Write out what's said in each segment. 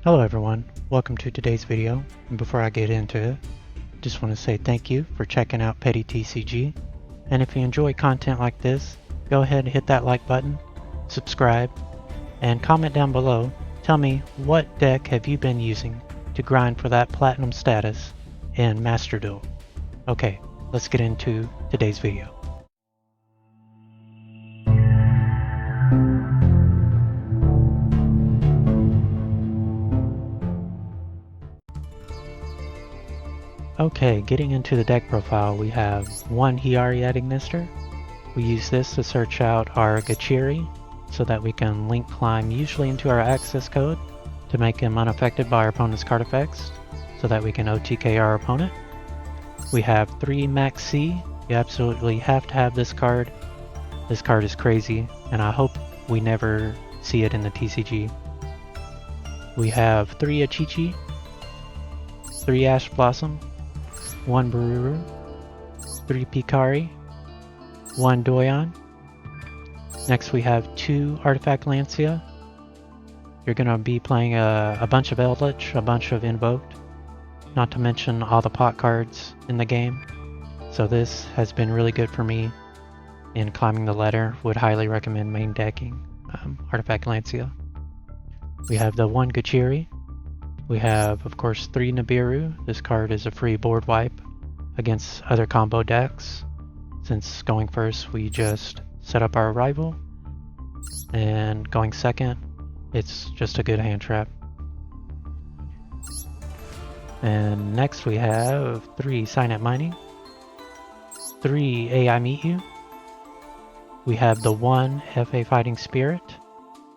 Hello everyone, welcome to today's video, and before I get into it, just want to say thank you for checking out Petty TCG, and if you enjoy content like this, go ahead and hit that like button, subscribe, and comment down below, tell me what deck have you been using to grind for that platinum status in MasterDuel. Okay, let's get into today's video. Okay, getting into the deck profile, we have one Hiyari Ignister. We use this to search out our Gachiri so that we can link climb usually into our access code to make him unaffected by our opponent's card effects so that we can OTK our opponent. We have 3 Max C. You absolutely have to have this card. This card is crazy, and I hope we never see it in the TCG. We have 3 Achichi, 3 Ash Blossom, 1 Bururu, 3 Pikari, 1 Doyon. Next we have 2 Artifact Lancia. You're going to be playing a bunch of Eldritch, a bunch of Invoked, not to mention all the pot cards in the game. So this has been really good for me in climbing the ladder. Would highly recommend main decking Artifact Lancia. We have the 1 Gachiri. We have, of course, 3 Nibiru. This card is a free board wipe against other combo decks. Since going first, we just set up our rival, and going second, it's just a good hand trap. And next we have 3 Signet Mining, 3 AI Meet You. We have the 1 FA Fighting Spirit.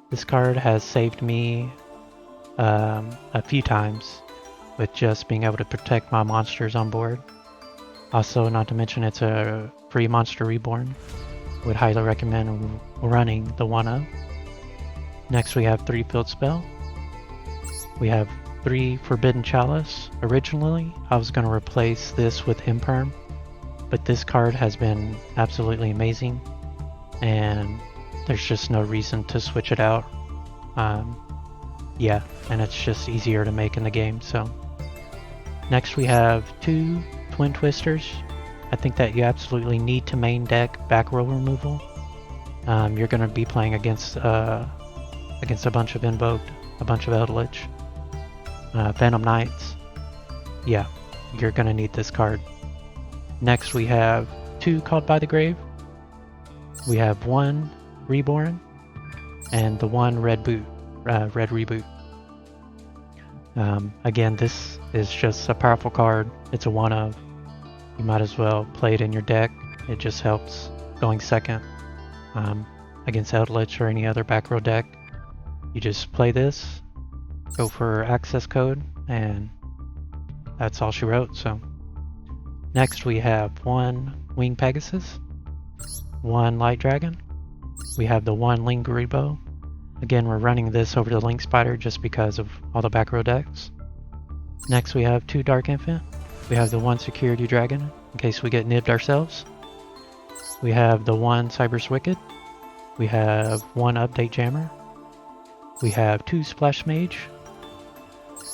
This card has saved me a few times with just being able to protect my monsters on board. Also, not to mention it's a free monster reborn. Would highly recommend running the 1-0. Next we have 3 Field Spell. We have 3 Forbidden Chalice. Originally I was going to replace this with Imperm, but this card has been absolutely amazing and there's just no reason to switch it out. Yeah, and it's just easier to make in the game. So next we have 2 Twin Twisters. I think that you absolutely need to main deck back row removal. You're going to be playing against a bunch of Invoked, a bunch of Eldritch, Phantom Knights. Yeah, you're going to need this card. Next we have 2 Called by the Grave. We have 1 Reborn and the 1 Red Reboot. Again, this is just a powerful card. It's a 1-of. You might as well play it in your deck. It just helps going second against Eldritch or any other back row deck. You just play this, go for access code, and that's all she wrote. So next we have 1 Wing Pegasus, 1 Light Dragon. We have the 1 Ling Garibo. Again, we're running this over the Link Spider just because of all the back row decks. Next we have 2 Dark Infant. We have the 1 Security Dragon, in case we get nibbed ourselves. We have the 1 Cyber's Wicked. We have 1 Update Jammer. We have 2 Splash Mage.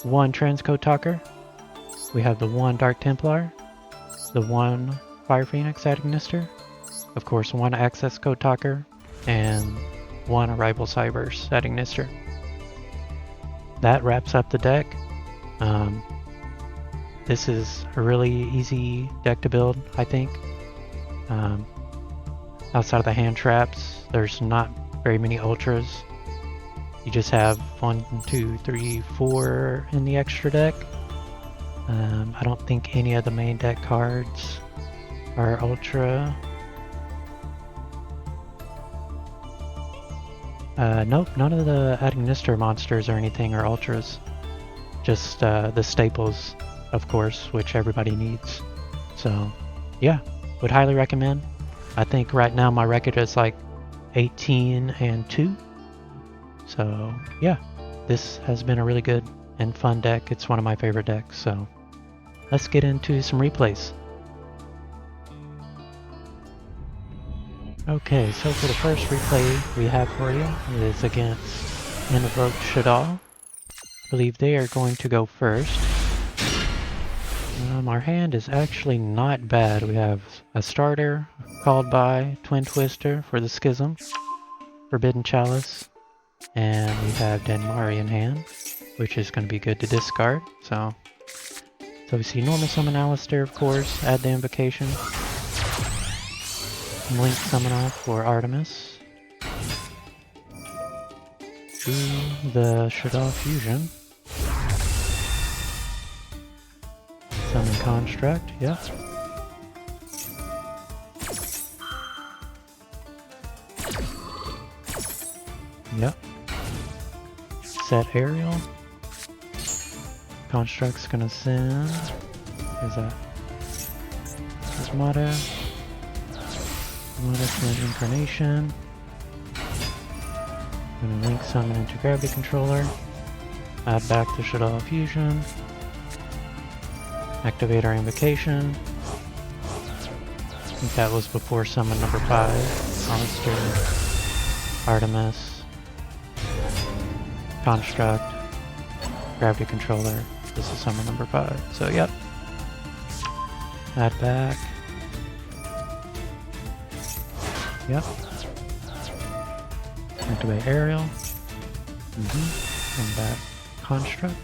1 Transcode Talker. We have the 1 Dark Templar. The 1 Fire Phoenix Ignister. Of course, 1 Access Code Talker. And 1 Arrival Cybers Ignister. That wraps up the deck. This is a really easy deck to build, I think. Outside of the hand traps, there's not very many ultras. You just have 1, 2, 3, 4 in the extra deck. I don't think any of the main deck cards are ultra. Nope, none of the Ignister monsters or anything are ultras. Just the staples, of course, which everybody needs. So yeah, would highly recommend. I think right now my record is like 18-2. So yeah, this has been a really good and fun deck. It's one of my favorite decks. So let's get into some replays. Okay, so for the first replay we have for you is against Invoked Shaddoll. believe they are going to go first. Our hand is actually not bad. We have a starter called by Twin Twister for the Schism, Forbidden Chalice, and we have Denmari in hand, which is going to be good to discard. So we see normal summon Alistair, of course, add the invocation, Link summon off for Artemis, do the Shadow Fusion, summon Construct, yep. Yep. Set Aerial. Construct's gonna send. Where's that? There's Mata. Mata send Incarnation. Gonna Link summon into Gravity Controller. Add back the Shadow Fusion. Activate our invocation. I think that was before summon number 5. Alistair. Artemis. Construct. Gravity Controller. This is summon number 5. So yep. Add back. Yep. Activate Aerial. And back Construct.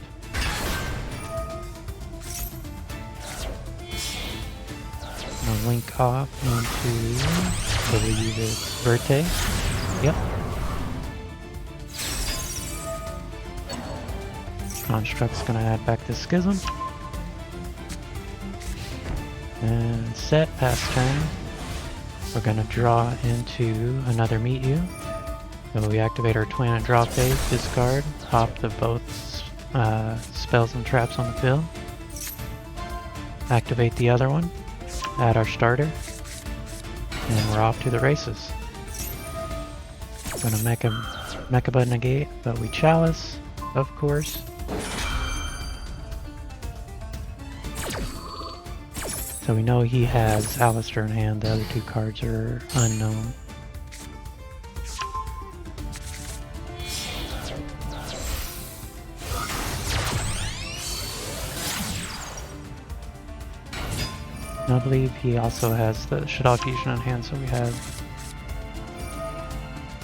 Now Link off into, I believe it's Verte. Yep. Construct's gonna add back the Schism. And set pass turn. We're gonna draw into another Meet You. So we activate our twin and draw phase, discard, pop the both spells and traps on the field. Activate the other one, add our starter, and we're off to the races. Gonna Mecha negate, but we chalice, of course. So we know he has Alistair in hand, the other two cards are unknown. And I believe he also has the Shadow Fusion in hand, so we have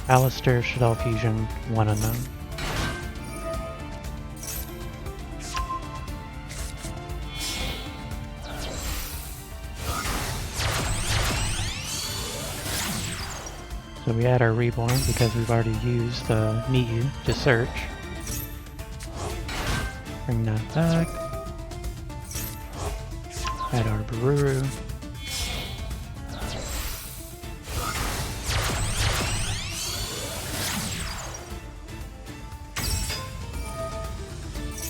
Alistair, Shadow Fusion, one unknown. So we add our Reborn because we've already used the Meet You to search. Bring that back. Add our Bururu.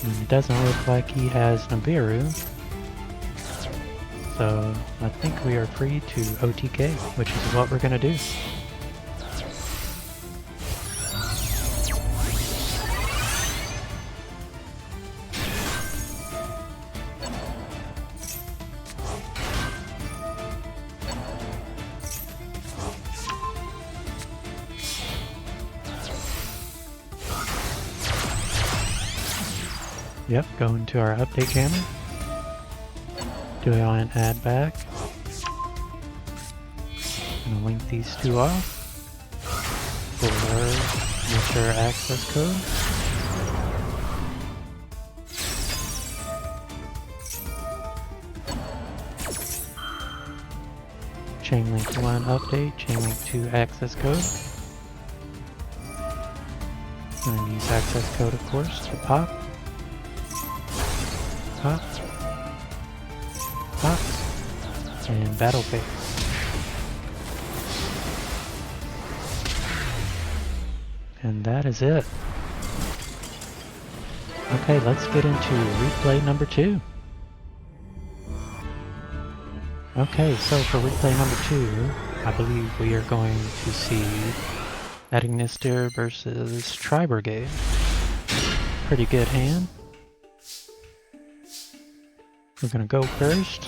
And it doesn't look like he has Nibiru. So I think we are free to OTK, which is what we're gonna do. Yep, go into our update jammer. Do an add back. Gonna link these two off for user access code. Chainlink 1 update, Chainlink 2 access code. Gonna use access code, of course, to pop. Pop. Pop. And battle phase. And that is it. Okay, let's get into replay number 2. Okay, so for replay number 2, I believe we are going to see Ignister versus Tri-Brigade. Pretty good hand. We're gonna go first.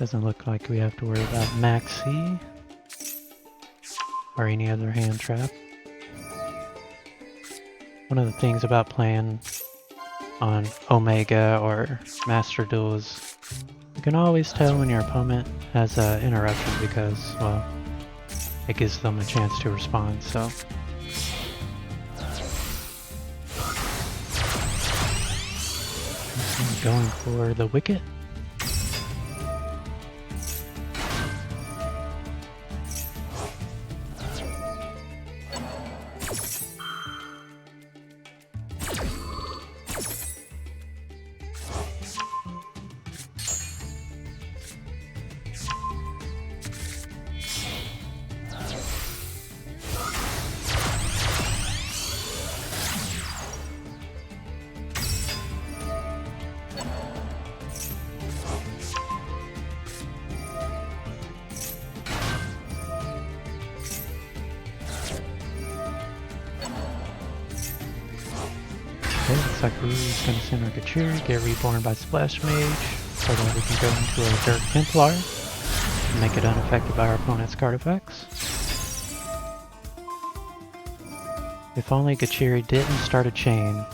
Doesn't look like we have to worry about Maxi or any other hand trap. One of the things about playing on Omega or MasterDuel is you can always tell when your opponent has an interruption because, well, it gives them a chance to respond, so. Going for the wicket. Okay, looks like Ruru's gonna send our Gachiri, get reborn by Splash Mage, so that we can go into a Dirt Templar and make it unaffected by our opponent's card effects. If only Gachiri didn't start a chain,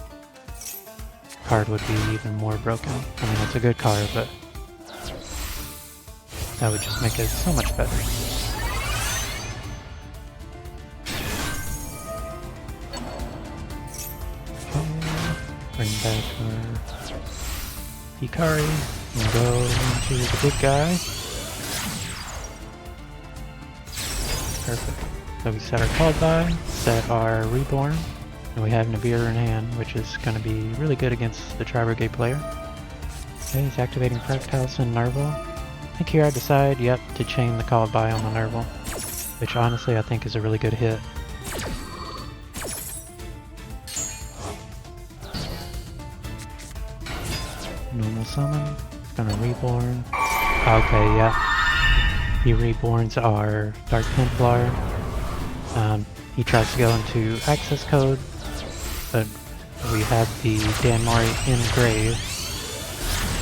the card would be even more broken. I mean, it's a good card, but that would just make it so much better. Bring back our Hikari and go into the big guy. Perfect. So we set our called by, set our reborn, and we have Nibiru in hand, which is going to be really good against the Tri-Brigade player. Okay, he's activating Practice and Nerval. I think here I decide, yep, to chain the called by on the Nerval, which honestly I think is a really good hit. Normal summon, gonna reborn. Okay, yeah. He reborns our Dark Templar. He tries to go into access code, but we have the Danmari in grave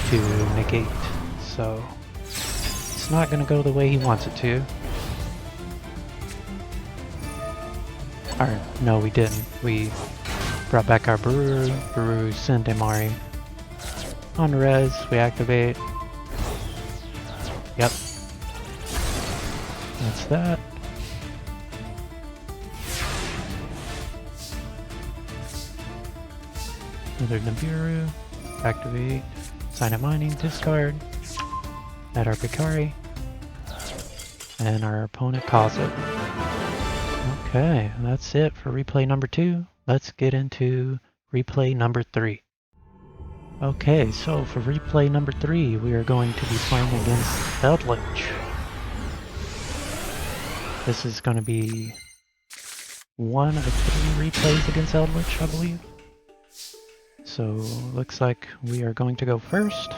to negate, so it's not gonna go the way he wants it to. Or, no, we didn't. We brought back our Buru send Danmari. On res, we activate. Yep. That's that. Another Nibiru. Activate. Sign up mining, discard. Add our Pikari. And our opponent calls it. Okay, that's it for replay number 2. Let's get into replay number 3. Okay, so for replay number 3, we are going to be playing against Eldritch. This is going to be one of 3 replays against Eldritch, I believe. So, looks like we are going to go first,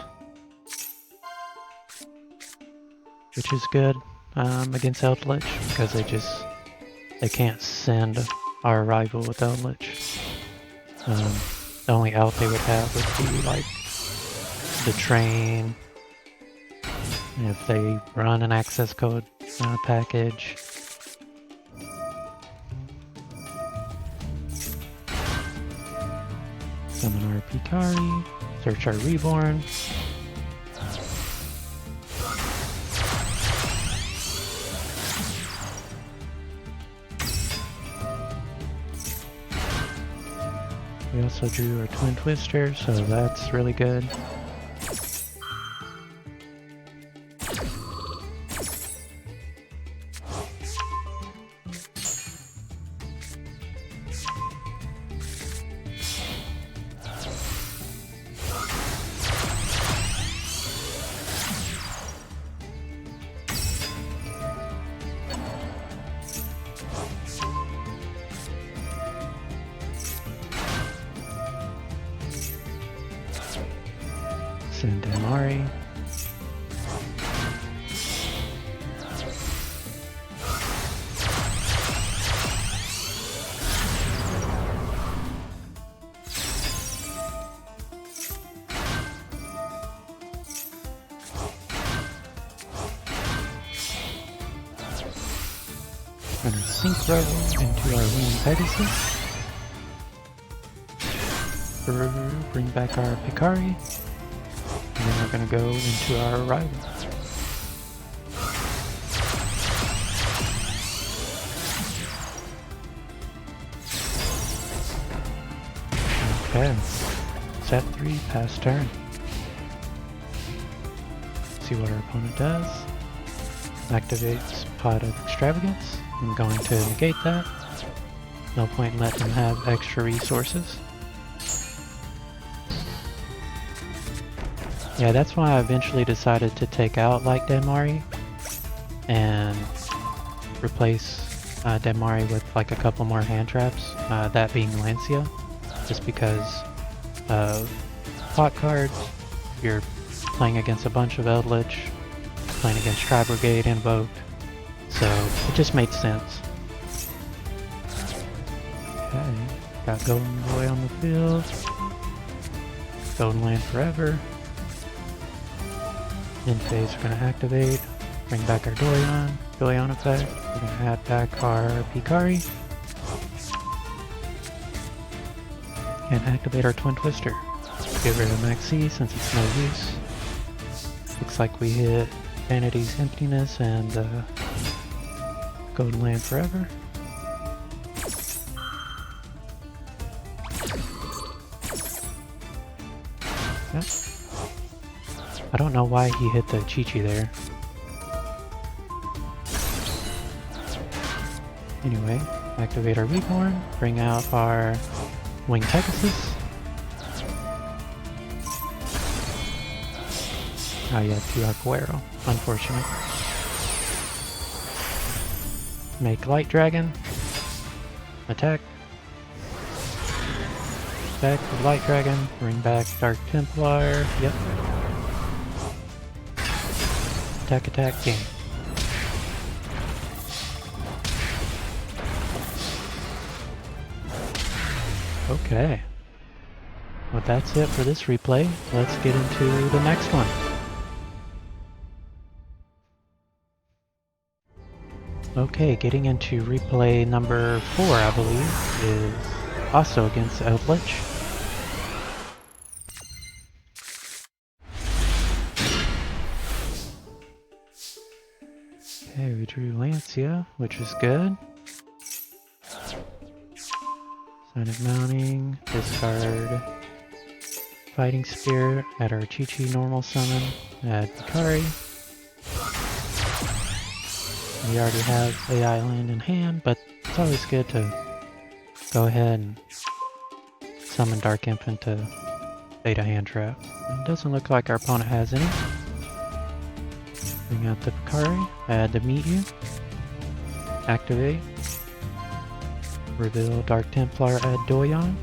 which is good against Eldritch because they can't send our rival with Eldritch. The only out they would have would be like the train, if they run an access code package. Summon our Pikari, search our reborn. We also drew our Twin Twister, so that's really good. Send Damari. We're gonna synchro into our winged Pegasus. Bring back our Picari. And then we're gonna go into our arrival. Okay. Step 3, pass turn. See what our opponent does. Activates Pot of Extravagance. I'm going to negate that. No point in letting him have extra resources. Yeah, that's why I eventually decided to take out like Denmari and replace Denmari with like a couple more hand traps, that being Lancia, just because of pot cards. You're playing against a bunch of Eldritch, playing against Tri-Brigade Invoked, so it just made sense. Okay, got Golden Boy on the field. Golden Land forever. In phase, we're going to activate, bring back our Doyon effect. We're going to add back our Picari, and activate our Twin Twister. Get rid of Maxi since it's no use. Looks like we hit Vanity's Emptiness and Golden Land forever. Yep. I don't know why he hit the Chi-Chi there. Anyway, activate our Reborn, bring out our Winged Pegasus. Oh yeah, 2 Arcuero. Unfortunate. Make Light Dragon. Attack. Back with Light Dragon, bring back Dark Templar. Yep. Attack, game. Okay. Well, that's it for this replay. Let's get into the next one. Okay, getting into replay number 4, I believe, is also against Eldritch. Okay, we drew Lancia, which is good. Sonic Mounting, discard Fighting Spirit, add our Chi-Chi normal summon, add Picari. We already have AI land in hand, but it's always good to go ahead and summon Dark Infant to beta hand trap. It doesn't look like our opponent has any. Bring out the Picari, add the Meet You, activate, reveal Dark Templar, add Doyon.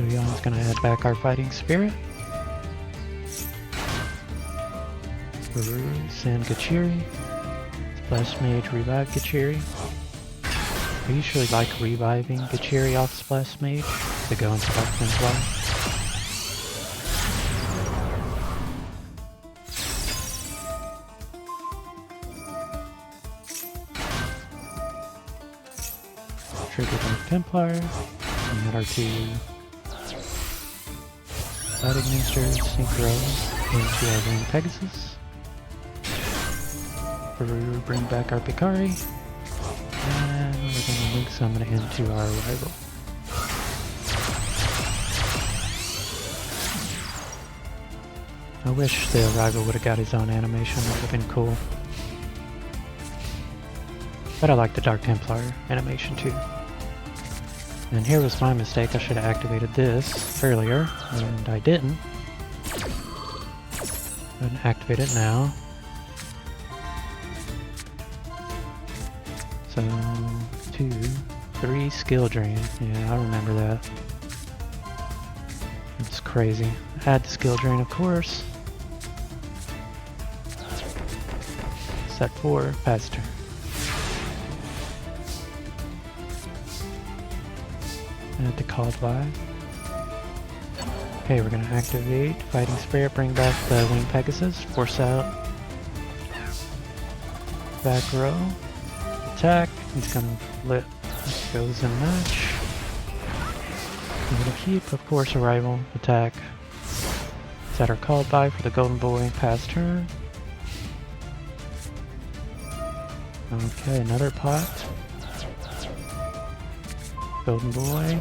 Doyon's gonna add back our Fighting Spirit. Send Gachiri. Splash Mage, revive Gachiri. I usually like reviving Gachiri off Splash Mage to go into Dark Templar. Trigger Dark Templar, and add our 2 Fighting Ministers, Synchro into our Winged Pegasus. Bring back our Picari, and we're going to link summon into our rival. I wish the rival would have got his own animation, that would have been cool. But I like the Dark Templar animation too. And here was my mistake, I should have activated this earlier, and I didn't. Go ahead and activate it now. So, 2, 3 skill drain. Yeah, I remember that. It's crazy. Add the skill drain, of course. Set 4, pass turn. Add the called by. Okay, we're gonna activate Fighting Spirit, bring back the Winged Pegasus, force out back row, attack. He's gonna flip, goes in match. I'm gonna keep, of course, arrival, attack. Set our called by for the Golden Boy, pass turn. Okay, another pot. Golden Boy.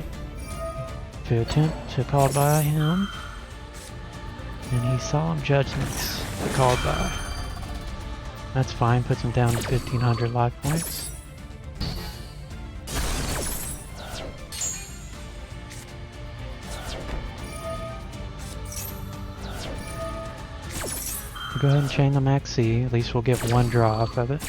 To attempt to call by him. And he Solemn Judgments to call by. That's fine, puts him down to 1500 life points. Go ahead and chain the Max C, at least we'll get one draw off of it.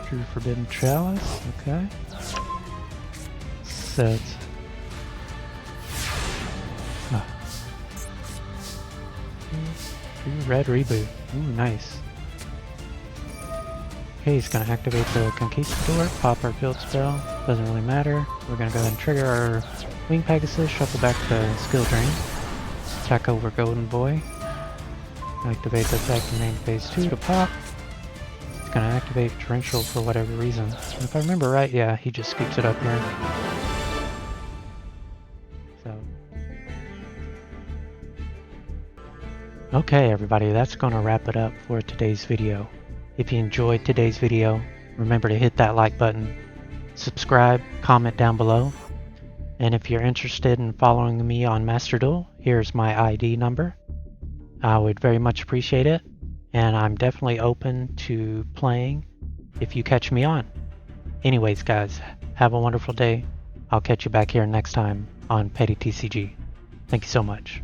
True Forbidden Chalice, okay. Set. True Red Reboot. Ooh, nice. Okay, he's gonna activate the Conquistador, pop our field spell, doesn't really matter. We're gonna go ahead and trigger our Winged Pegasus, shuffle back the skill drain, attack over Golden Boy, activate the second main phase 2 to pop. It's gonna activate Torrential for whatever reason. If I remember right, yeah, he just scoops it up here. So. Okay everybody, that's gonna wrap it up for today's video. If you enjoyed today's video, remember to hit that like button, subscribe, comment down below, and if you're interested in following me on MasterDuel, here's my ID number. I would very much appreciate it. And I'm definitely open to playing if you catch me on. Anyways, guys, have a wonderful day. I'll catch you back here next time on Petty TCG. Thank you so much.